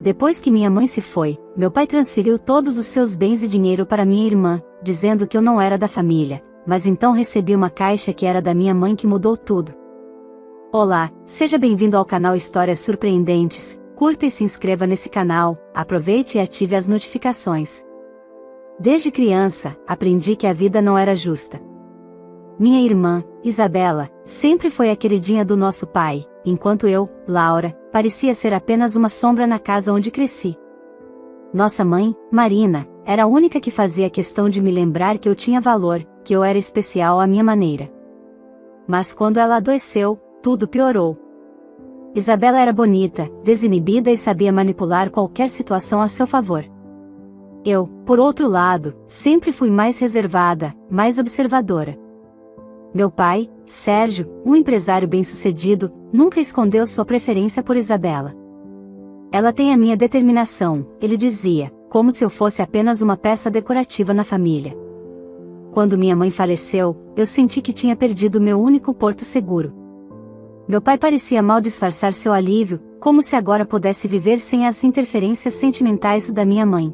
Depois que minha mãe se foi, meu pai transferiu todos os seus bens e dinheiro para minha irmã, dizendo que eu não era da família, mas então recebi uma caixa que era da minha mãe que mudou tudo. Olá, seja bem-vindo ao canal Histórias Surpreendentes, curta e se inscreva nesse canal, aproveite e ative as notificações. Desde criança, aprendi que a vida não era justa. Minha irmã, Isabela, sempre foi a queridinha do nosso pai, enquanto eu, Laura, parecia ser apenas uma sombra na casa onde cresci. Nossa mãe, Marina, era a única que fazia questão de me lembrar que eu tinha valor, que eu era especial à minha maneira. Mas quando ela adoeceu, tudo piorou. Isabela era bonita, desinibida e sabia manipular qualquer situação a seu favor. Eu, por outro lado, sempre fui mais reservada, mais observadora. Meu pai, Sérgio, um empresário bem-sucedido, nunca escondeu sua preferência por Isabela. Ela tem a minha determinação, ele dizia, como se eu fosse apenas uma peça decorativa na família. Quando minha mãe faleceu, eu senti que tinha perdido meu único porto seguro. Meu pai parecia mal disfarçar seu alívio, como se agora pudesse viver sem as interferências sentimentais da minha mãe.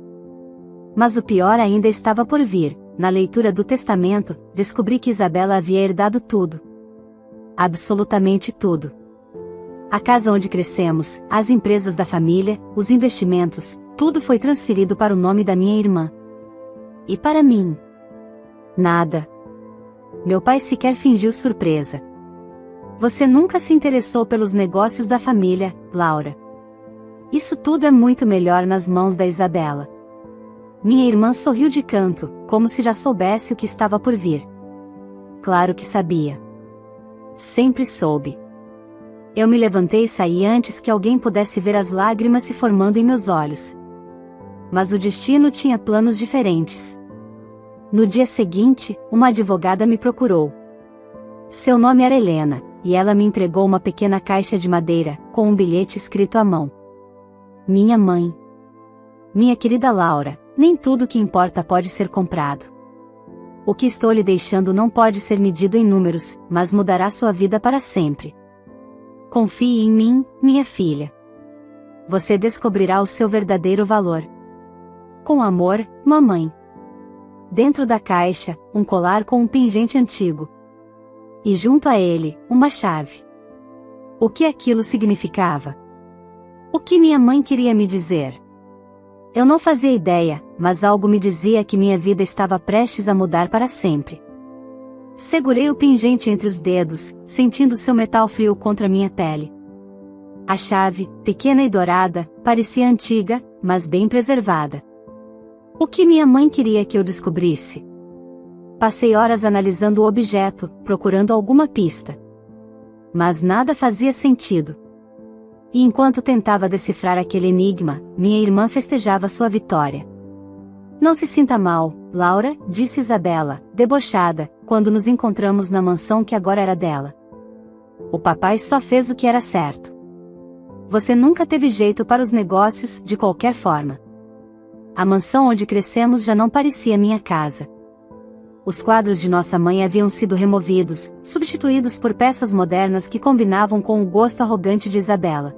Mas o pior ainda estava por vir. Na leitura do testamento, descobri que Isabela havia herdado tudo. Absolutamente tudo. A casa onde crescemos, as empresas da família, os investimentos, tudo foi transferido para o nome da minha irmã. E para mim? Nada. Meu pai sequer fingiu surpresa. Você nunca se interessou pelos negócios da família, Laura. Isso tudo é muito melhor nas mãos da Isabela. Minha irmã sorriu de canto, como se já soubesse o que estava por vir. Claro que sabia. Sempre soube. Eu me levantei e saí antes que alguém pudesse ver as lágrimas se formando em meus olhos. Mas o destino tinha planos diferentes. No dia seguinte, uma advogada me procurou. Seu nome era Helena, e ela me entregou uma pequena caixa de madeira, com um bilhete escrito à mão. Minha mãe. Minha querida Laura, nem tudo que importa pode ser comprado. O que estou lhe deixando não pode ser medido em números, mas mudará sua vida para sempre. Confie em mim, minha filha. Você descobrirá o seu verdadeiro valor. Com amor, mamãe. Dentro da caixa, um colar com um pingente antigo. E junto a ele, uma chave. O que aquilo significava? O que minha mãe queria me dizer? Eu não fazia ideia, mas algo me dizia que minha vida estava prestes a mudar para sempre. Segurei o pingente entre os dedos, sentindo seu metal frio contra minha pele. A chave, pequena e dourada, parecia antiga, mas bem preservada. O que minha mãe queria que eu descobrisse? Passei horas analisando o objeto, procurando alguma pista. Mas nada fazia sentido. E enquanto tentava decifrar aquele enigma, minha irmã festejava sua vitória. Não se sinta mal, Laura, disse Isabela, debochada, quando nos encontramos na mansão que agora era dela. O papai só fez o que era certo. Você nunca teve jeito para os negócios, de qualquer forma. A mansão onde crescemos já não parecia minha casa. Os quadros de nossa mãe haviam sido removidos, substituídos por peças modernas que combinavam com o gosto arrogante de Isabela.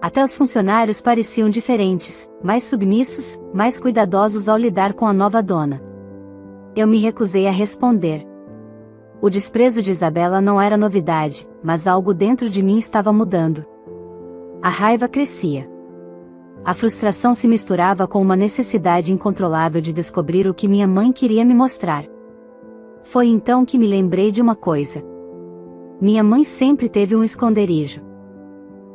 Até os funcionários pareciam diferentes, mais submissos, mais cuidadosos ao lidar com a nova dona. Eu me recusei a responder. O desprezo de Isabela não era novidade, mas algo dentro de mim estava mudando. A raiva crescia. A frustração se misturava com uma necessidade incontrolável de descobrir o que minha mãe queria me mostrar. Foi então que me lembrei de uma coisa. Minha mãe sempre teve um esconderijo.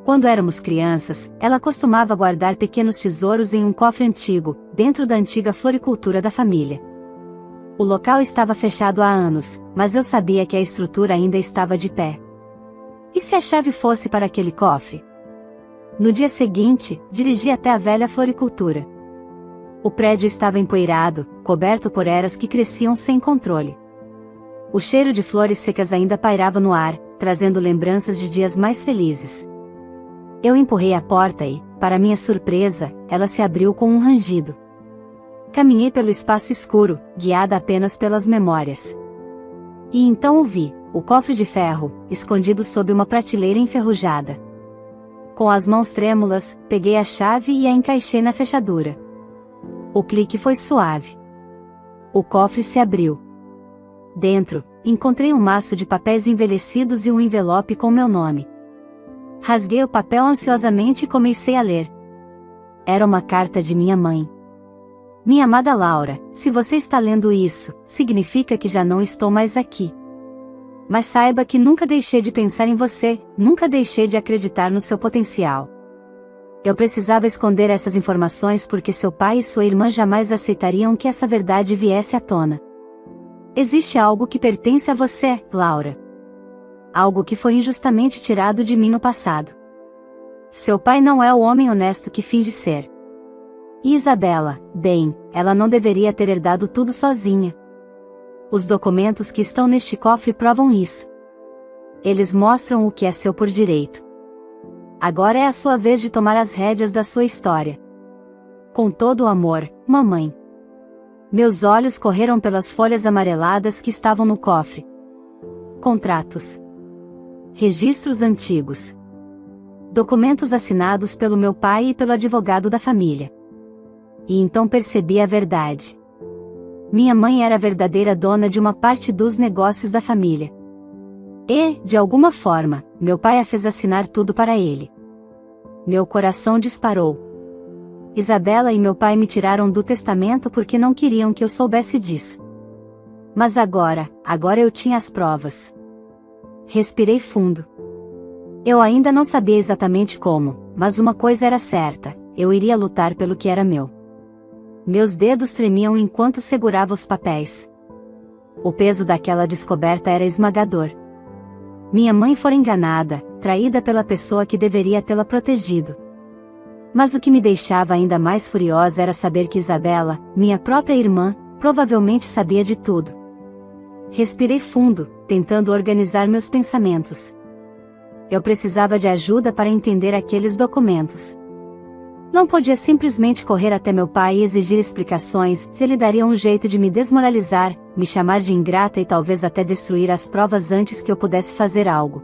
Quando éramos crianças, ela costumava guardar pequenos tesouros em um cofre antigo, dentro da antiga floricultura da família. O local estava fechado há anos, mas eu sabia que a estrutura ainda estava de pé. E se a chave fosse para aquele cofre? No dia seguinte, dirigi até a velha floricultura. O prédio estava empoeirado, coberto por eras que cresciam sem controle. O cheiro de flores secas ainda pairava no ar, trazendo lembranças de dias mais felizes. Eu empurrei a porta e, para minha surpresa, ela se abriu com um rangido. Caminhei pelo espaço escuro, guiada apenas pelas memórias. E então o vi, o cofre de ferro, escondido sob uma prateleira enferrujada. Com as mãos trêmulas, peguei a chave e a encaixei na fechadura. O clique foi suave. O cofre se abriu. Dentro, encontrei um maço de papéis envelhecidos e um envelope com meu nome. Rasguei o papel ansiosamente e comecei a ler. Era uma carta de minha mãe. Minha amada Laura, se você está lendo isso, significa que já não estou mais aqui. Mas saiba que nunca deixei de pensar em você, nunca deixei de acreditar no seu potencial. Eu precisava esconder essas informações porque seu pai e sua irmã jamais aceitariam que essa verdade viesse à tona. Existe algo que pertence a você, Laura. Algo que foi injustamente tirado de mim no passado. Seu pai não é o homem honesto que finge ser. E Isabela, bem, ela não deveria ter herdado tudo sozinha. Os documentos que estão neste cofre provam isso. Eles mostram o que é seu por direito. Agora é a sua vez de tomar as rédeas da sua história. Com todo o amor, mamãe. Meus olhos correram pelas folhas amareladas que estavam no cofre. Contratos. Registros antigos. Documentos assinados pelo meu pai e pelo advogado da família. E então percebi a verdade. Minha mãe era a verdadeira dona de uma parte dos negócios da família. E, de alguma forma, meu pai a fez assinar tudo para ele. Meu coração disparou. Isabela e meu pai me tiraram do testamento porque não queriam que eu soubesse disso. Mas agora eu tinha as provas. Respirei fundo. Eu ainda não sabia exatamente como, mas uma coisa era certa, eu iria lutar pelo que era meu. Meus dedos tremiam enquanto segurava os papéis. O peso daquela descoberta era esmagador. Minha mãe fora enganada, traída pela pessoa que deveria tê-la protegido. Mas o que me deixava ainda mais furiosa era saber que Isabela, minha própria irmã, provavelmente sabia de tudo. Respirei fundo, tentando organizar meus pensamentos. Eu precisava de ajuda para entender aqueles documentos. Não podia simplesmente correr até meu pai e exigir explicações, se ele daria um jeito de me desmoralizar, me chamar de ingrata e talvez até destruir as provas antes que eu pudesse fazer algo.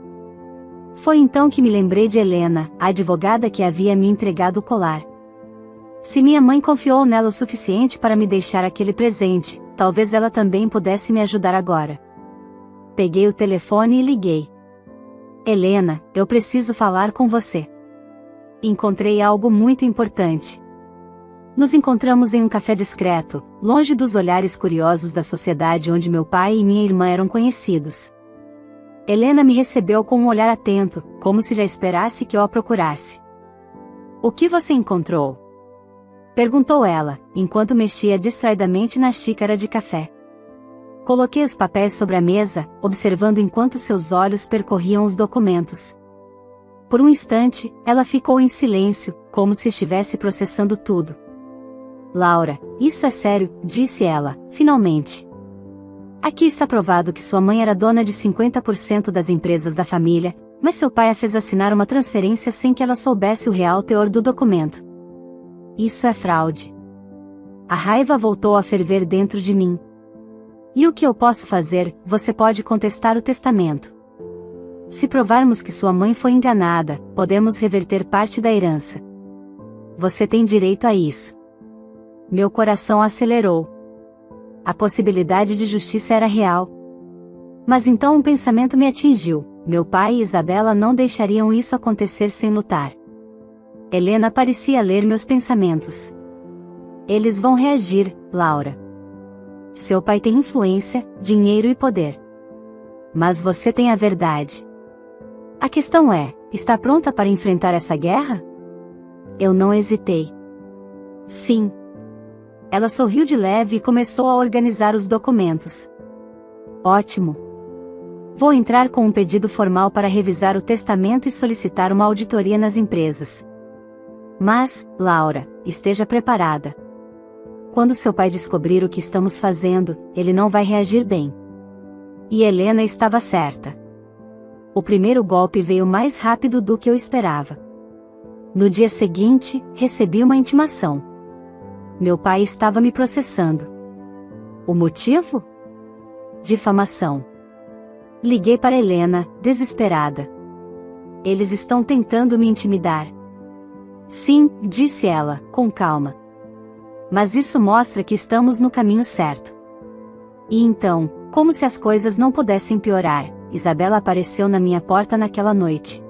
Foi então que me lembrei de Helena, a advogada que havia me entregado o colar. Se minha mãe confiou nela o suficiente para me deixar aquele presente, talvez ela também pudesse me ajudar agora. Peguei o telefone e liguei. Helena, eu preciso falar com você. Encontrei algo muito importante. Nos encontramos em um café discreto, longe dos olhares curiosos da sociedade onde meu pai e minha irmã eram conhecidos. Helena me recebeu com um olhar atento, como se já esperasse que eu a procurasse. O que você encontrou? Perguntou ela, enquanto mexia distraidamente na xícara de café. Coloquei os papéis sobre a mesa, observando enquanto seus olhos percorriam os documentos. Por um instante, ela ficou em silêncio, como se estivesse processando tudo. Laura, isso é sério, disse ela, finalmente. Aqui está provado que sua mãe era dona de 50% das empresas da família, mas seu pai a fez assinar uma transferência sem que ela soubesse o real teor do documento. Isso é fraude. A raiva voltou a ferver dentro de mim. E o que eu posso fazer? Você pode contestar o testamento. Se provarmos que sua mãe foi enganada, podemos reverter parte da herança. Você tem direito a isso. Meu coração acelerou. A possibilidade de justiça era real. Mas então um pensamento me atingiu: meu pai e Isabela não deixariam isso acontecer sem lutar. Helena parecia ler meus pensamentos. Eles vão reagir, Laura. Seu pai tem influência, dinheiro e poder. Mas você tem a verdade. A questão é, está pronta para enfrentar essa guerra? Eu não hesitei. Sim. Ela sorriu de leve e começou a organizar os documentos. Ótimo. Vou entrar com um pedido formal para revisar o testamento e solicitar uma auditoria nas empresas. Mas, Laura, esteja preparada. Quando seu pai descobrir o que estamos fazendo, ele não vai reagir bem. E Helena estava certa. O primeiro golpe veio mais rápido do que eu esperava. No dia seguinte, recebi uma intimação. Meu pai estava me processando. O motivo? Difamação. Liguei para Helena, desesperada. Eles estão tentando me intimidar. Sim, disse ela, com calma. Mas isso mostra que estamos no caminho certo. E então, como se as coisas não pudessem piorar, Isabela apareceu na minha porta naquela noite.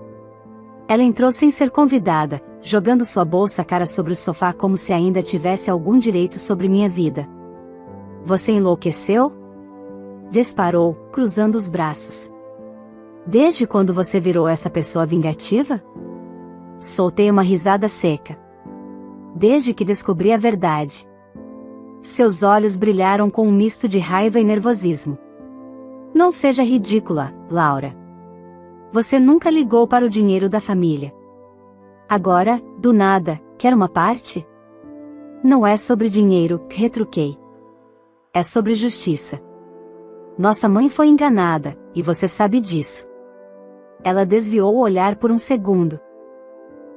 Ela entrou sem ser convidada, jogando sua bolsa cara sobre o sofá como se ainda tivesse algum direito sobre minha vida. Você enlouqueceu? Disparou, cruzando os braços. Desde quando você virou essa pessoa vingativa? Soltei uma risada seca. Desde que descobri a verdade. Seus olhos brilharam com um misto de raiva e nervosismo. Não seja ridícula, Laura. Você nunca ligou para o dinheiro da família. Agora, do nada, quer uma parte? Não é sobre dinheiro, retruquei. É sobre justiça. Nossa mãe foi enganada, e você sabe disso. Ela desviou o olhar por um segundo.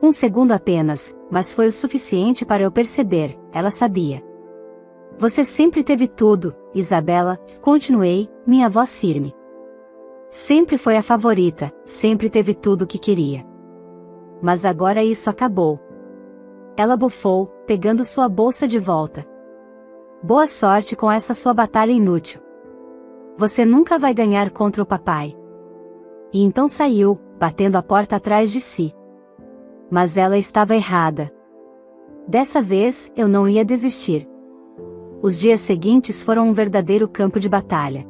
Um segundo apenas, mas foi o suficiente para eu perceber, ela sabia. Você sempre teve tudo, Isabela, continuei, minha voz firme. Sempre foi a favorita, sempre teve tudo o que queria. Mas agora isso acabou. Ela bufou, pegando sua bolsa de volta. Boa sorte com essa sua batalha inútil. Você nunca vai ganhar contra o papai. E então saiu, batendo a porta atrás de si. Mas ela estava errada. Dessa vez, eu não ia desistir. Os dias seguintes foram um verdadeiro campo de batalha.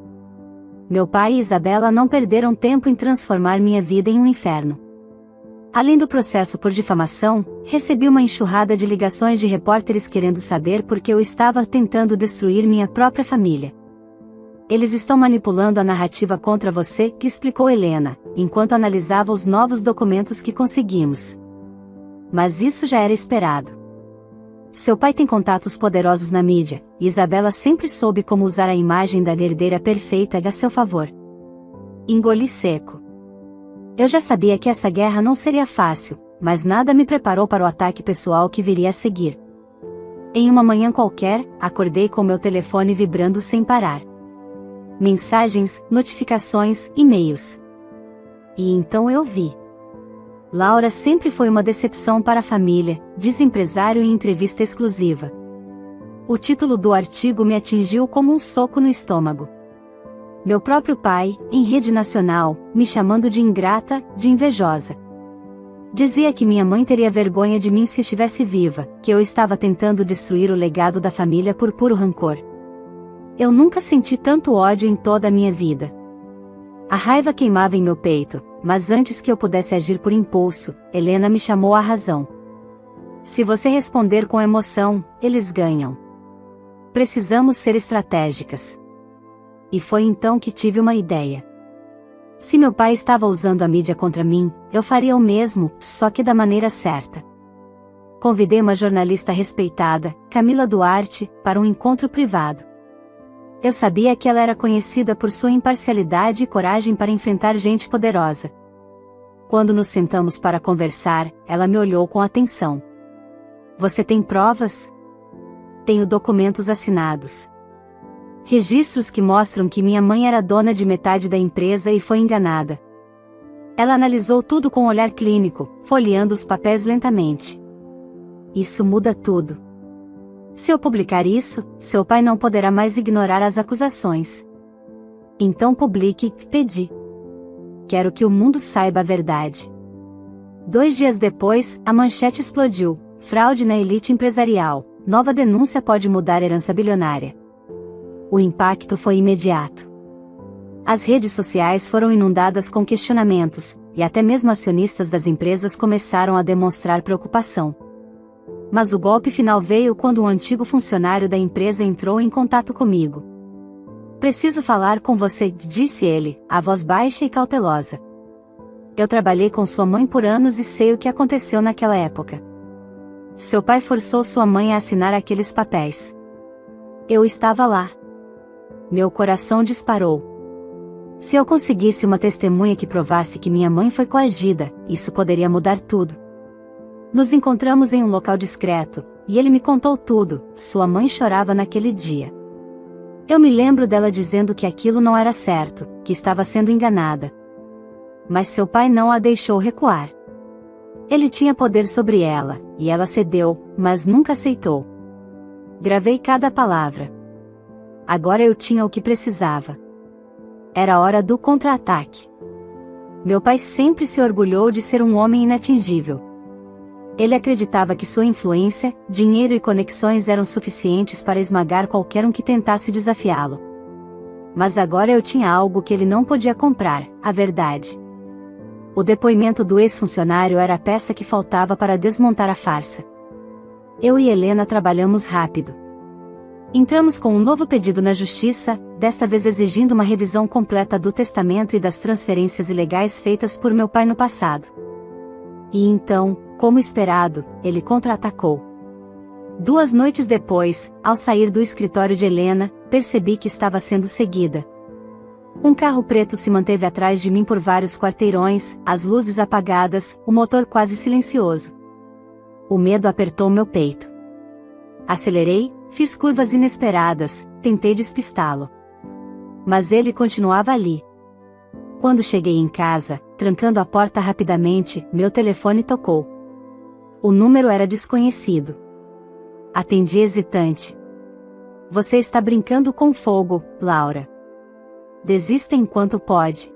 Meu pai e Isabela não perderam tempo em transformar minha vida em um inferno. Além do processo por difamação, recebi uma enxurrada de ligações de repórteres querendo saber por que eu estava tentando destruir minha própria família. Eles estão manipulando a narrativa contra você, que explicou Helena, enquanto analisava os novos documentos que conseguimos. Mas isso já era esperado. Seu pai tem contatos poderosos na mídia, e Isabela sempre soube como usar a imagem da herdeira perfeita a seu favor. Engoli seco. Eu já sabia que essa guerra não seria fácil, mas nada me preparou para o ataque pessoal que viria a seguir. Em uma manhã qualquer, acordei com meu telefone vibrando sem parar. Mensagens, notificações, e-mails. E então eu vi. Laura sempre foi uma decepção para a família, diz empresário em entrevista exclusiva. O título do artigo me atingiu como um soco no estômago. Meu próprio pai, em rede nacional, me chamando de ingrata, de invejosa. Dizia que minha mãe teria vergonha de mim se estivesse viva, que eu estava tentando destruir o legado da família por puro rancor. Eu nunca senti tanto ódio em toda a minha vida. A raiva queimava em meu peito, mas antes que eu pudesse agir por impulso, Helena me chamou à razão. Se você responder com emoção, eles ganham. Precisamos ser estratégicas. E foi então que tive uma ideia. Se meu pai estava usando a mídia contra mim, eu faria o mesmo, só que da maneira certa. Convidei uma jornalista respeitada, Camila Duarte, para um encontro privado. Eu sabia que ela era conhecida por sua imparcialidade e coragem para enfrentar gente poderosa. Quando nos sentamos para conversar, ela me olhou com atenção. Você tem provas? Tenho documentos assinados. Registros que mostram que minha mãe era dona de metade da empresa e foi enganada. Ela analisou tudo com um olhar clínico, folheando os papéis lentamente. Isso muda tudo. Se eu publicar isso, seu pai não poderá mais ignorar as acusações. Então publique, pedi. Quero que o mundo saiba a verdade. 2 dias depois, a manchete explodiu. Fraude na elite empresarial. Nova denúncia pode mudar herança bilionária. O impacto foi imediato. As redes sociais foram inundadas com questionamentos, e até mesmo acionistas das empresas começaram a demonstrar preocupação. Mas o golpe final veio quando um antigo funcionário da empresa entrou em contato comigo. Preciso falar com você, disse ele, a voz baixa e cautelosa. Eu trabalhei com sua mãe por anos e sei o que aconteceu naquela época. Seu pai forçou sua mãe a assinar aqueles papéis. Eu estava lá. Meu coração disparou. Se eu conseguisse uma testemunha que provasse que minha mãe foi coagida, isso poderia mudar tudo. Nos encontramos em um local discreto, e ele me contou tudo. Sua mãe chorava naquele dia. Eu me lembro dela dizendo que aquilo não era certo, que estava sendo enganada. Mas seu pai não a deixou recuar. Ele tinha poder sobre ela, e ela cedeu, mas nunca aceitou. Gravei cada palavra. Agora eu tinha o que precisava. Era hora do contra-ataque. Meu pai sempre se orgulhou de ser um homem inatingível. Ele acreditava que sua influência, dinheiro e conexões eram suficientes para esmagar qualquer um que tentasse desafiá-lo. Mas agora eu tinha algo que ele não podia comprar, a verdade. O depoimento do ex-funcionário era a peça que faltava para desmontar a farsa. Eu e Helena trabalhamos rápido. Entramos com um novo pedido na justiça, desta vez exigindo uma revisão completa do testamento e das transferências ilegais feitas por meu pai no passado. E então, como esperado, ele contra-atacou. 2 noites depois, ao sair do escritório de Helena, percebi que estava sendo seguida. Um carro preto se manteve atrás de mim por vários quarteirões, as luzes apagadas, o motor quase silencioso. O medo apertou meu peito. Acelerei, fiz curvas inesperadas, tentei despistá-lo. Mas ele continuava ali. Quando cheguei em casa, trancando a porta rapidamente, meu telefone tocou. O número era desconhecido. Atendi hesitante. Você está brincando com fogo, Laura. Desista enquanto pode.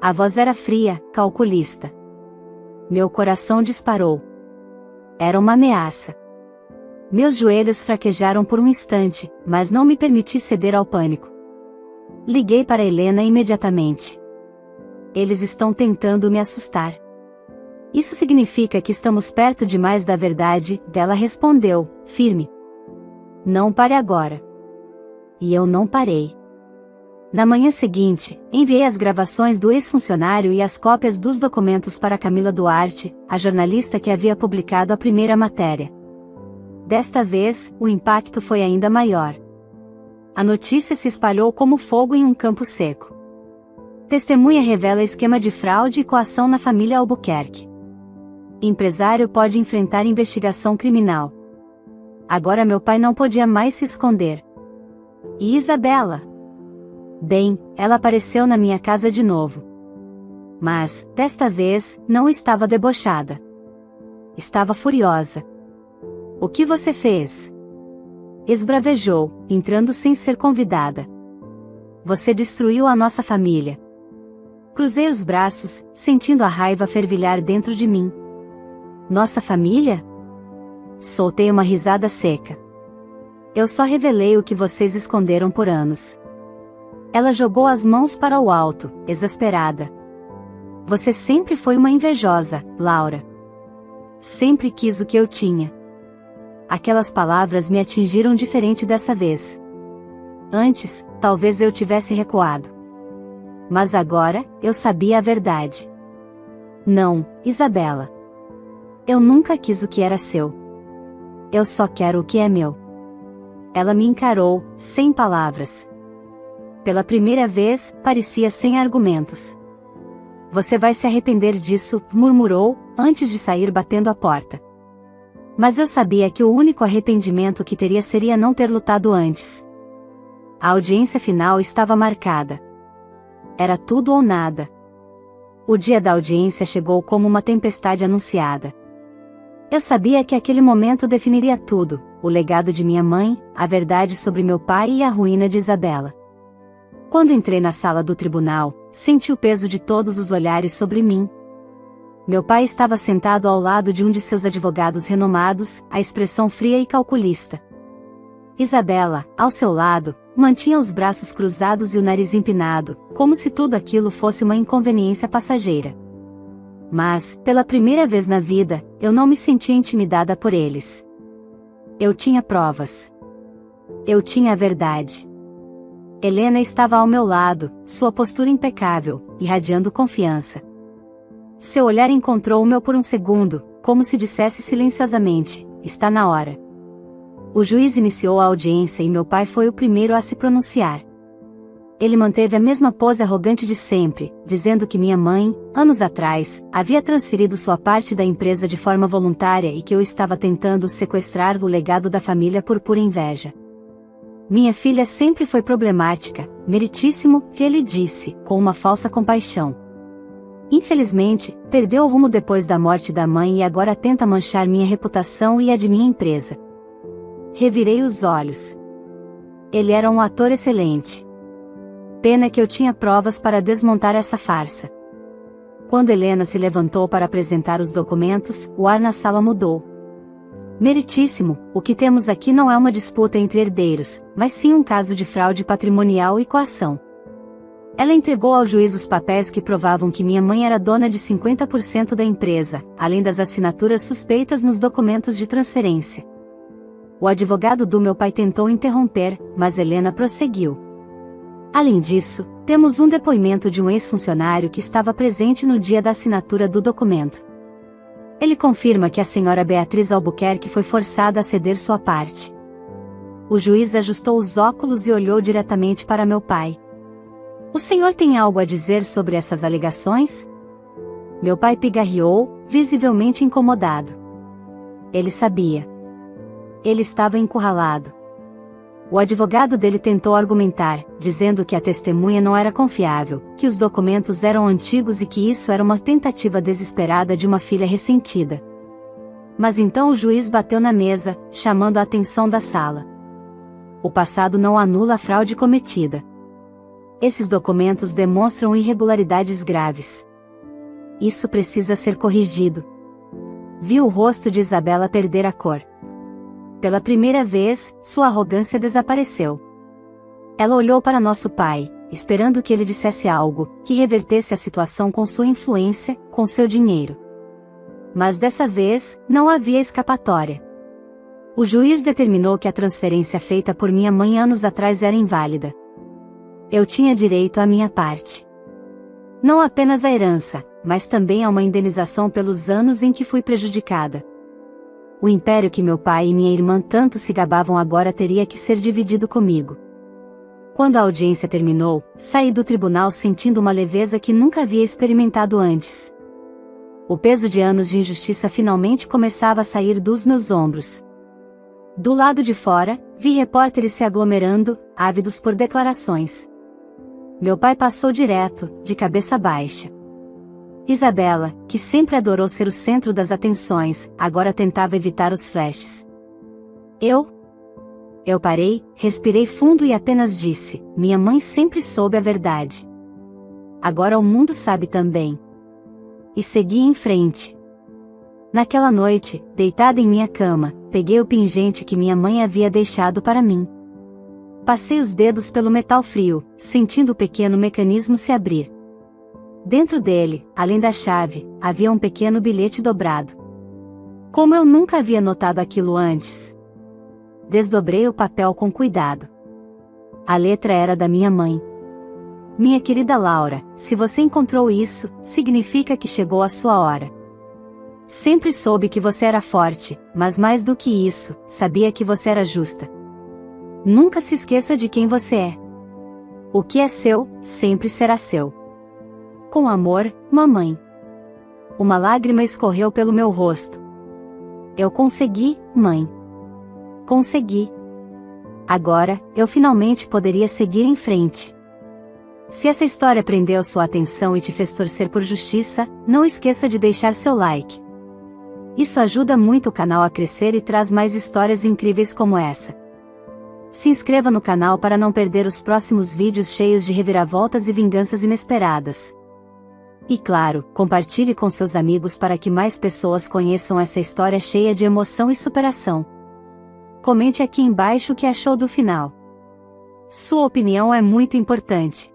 A voz era fria, calculista. Meu coração disparou. Era uma ameaça. Meus joelhos fraquejaram por um instante, mas não me permiti ceder ao pânico. Liguei para Helena imediatamente. Eles estão tentando me assustar. Isso significa que estamos perto demais da verdade, ela respondeu, firme. Não pare agora. E eu não parei. Na manhã seguinte, enviei as gravações do ex-funcionário e as cópias dos documentos para Camila Duarte, a jornalista que havia publicado a primeira matéria. Desta vez, o impacto foi ainda maior. A notícia se espalhou como fogo em um campo seco. Testemunha revela esquema de fraude e coação na família Albuquerque. Empresário pode enfrentar investigação criminal. Agora meu pai não podia mais se esconder. E Isabela? Bem, ela apareceu na minha casa de novo. Mas, desta vez, não estava debochada. Estava furiosa. O que você fez? Esbravejou, entrando sem ser convidada. Você destruiu a nossa família. Cruzei os braços, sentindo a raiva fervilhar dentro de mim. Nossa família? Soltei uma risada seca. Eu só revelei o que vocês esconderam por anos. Ela jogou as mãos para o alto, exasperada. Você sempre foi uma invejosa, Laura. Sempre quis o que eu tinha. Aquelas palavras me atingiram diferente dessa vez. Antes, talvez eu tivesse recuado. Mas agora, eu sabia a verdade. Não, Isabela. Eu nunca quis o que era seu. Eu só quero o que é meu. Ela me encarou, sem palavras. Pela primeira vez, parecia sem argumentos. Você vai se arrepender disso, murmurou, antes de sair batendo a porta. Mas eu sabia que o único arrependimento que teria seria não ter lutado antes. A audiência final estava marcada. Era tudo ou nada. O dia da audiência chegou como uma tempestade anunciada. Eu sabia que aquele momento definiria tudo, o legado de minha mãe, a verdade sobre meu pai e a ruína de Isabela. Quando entrei na sala do tribunal, senti o peso de todos os olhares sobre mim. Meu pai estava sentado ao lado de um de seus advogados renomados, a expressão fria e calculista. Isabela, ao seu lado, mantinha os braços cruzados e o nariz empinado, como se tudo aquilo fosse uma inconveniência passageira. Mas, pela primeira vez na vida, eu não me sentia intimidada por eles. Eu tinha provas. Eu tinha a verdade. Helena estava ao meu lado, sua postura impecável, irradiando confiança. Seu olhar encontrou o meu por um segundo, como se dissesse silenciosamente, está na hora. O juiz iniciou a audiência e meu pai foi o primeiro a se pronunciar. Ele manteve a mesma pose arrogante de sempre, dizendo que minha mãe, anos atrás, havia transferido sua parte da empresa de forma voluntária e que eu estava tentando sequestrar o legado da família por pura inveja. Minha filha sempre foi problemática, meritíssimo, que ele disse, com uma falsa compaixão. Infelizmente, perdeu o rumo depois da morte da mãe e agora tenta manchar minha reputação e a de minha empresa. Revirei os olhos. Ele era um ator excelente. Pena que eu tinha provas para desmontar essa farsa. Quando Helena se levantou para apresentar os documentos, o ar na sala mudou. Meritíssimo, o que temos aqui não é uma disputa entre herdeiros, mas sim um caso de fraude patrimonial e coação. Ela entregou ao juiz os papéis que provavam que minha mãe era dona de 50% da empresa, além das assinaturas suspeitas nos documentos de transferência. O advogado do meu pai tentou interromper, mas Helena prosseguiu. Além disso, temos um depoimento de um ex-funcionário que estava presente no dia da assinatura do documento. Ele confirma que a senhora Beatriz Albuquerque foi forçada a ceder sua parte. O juiz ajustou os óculos e olhou diretamente para meu pai. O senhor tem algo a dizer sobre essas alegações? Meu pai pigarreou, visivelmente incomodado. Ele sabia. Ele estava encurralado. O advogado dele tentou argumentar, dizendo que a testemunha não era confiável, que os documentos eram antigos e que isso era uma tentativa desesperada de uma filha ressentida. Mas então o juiz bateu na mesa, chamando a atenção da sala. O passado não anula a fraude cometida. Esses documentos demonstram irregularidades graves. Isso precisa ser corrigido. Viu o rosto de Isabela perder a cor. Pela primeira vez, sua arrogância desapareceu. Ela olhou para nosso pai, esperando que ele dissesse algo, que revertesse a situação com sua influência, com seu dinheiro. Mas dessa vez, não havia escapatória. O juiz determinou que a transferência feita por minha mãe anos atrás era inválida. Eu tinha direito à minha parte. Não apenas à herança, mas também a uma indenização pelos anos em que fui prejudicada. O império que meu pai e minha irmã tanto se gabavam agora teria que ser dividido comigo. Quando a audiência terminou, saí do tribunal sentindo uma leveza que nunca havia experimentado antes. O peso de anos de injustiça finalmente começava a sair dos meus ombros. Do lado de fora, vi repórteres se aglomerando, ávidos por declarações. Meu pai passou direto, de cabeça baixa. Isabela, que sempre adorou ser o centro das atenções, agora tentava evitar os flashes. Eu parei, respirei fundo e apenas disse: minha mãe sempre soube a verdade. Agora o mundo sabe também. E segui em frente. Naquela noite, deitada em minha cama, peguei o pingente que minha mãe havia deixado para mim. Passei os dedos pelo metal frio, sentindo o pequeno mecanismo se abrir. Dentro dele, além da chave, havia um pequeno bilhete dobrado. Como eu nunca havia notado aquilo antes. Desdobrei o papel com cuidado. A letra era da minha mãe. Minha querida Laura, se você encontrou isso, significa que chegou a sua hora. Sempre soube que você era forte, mas mais do que isso, sabia que você era justa. Nunca se esqueça de quem você é. O que é seu, sempre será seu. Com amor, mamãe. Uma lágrima escorreu pelo meu rosto. Eu consegui, mãe. Consegui. Agora, eu finalmente poderia seguir em frente. Se essa história prendeu sua atenção e te fez torcer por justiça, não esqueça de deixar seu like. Isso ajuda muito o canal a crescer e traz mais histórias incríveis como essa. Se inscreva no canal para não perder os próximos vídeos cheios de reviravoltas e vinganças inesperadas. E claro, compartilhe com seus amigos para que mais pessoas conheçam essa história cheia de emoção e superação. Comente aqui embaixo o que achou do final. Sua opinião é muito importante.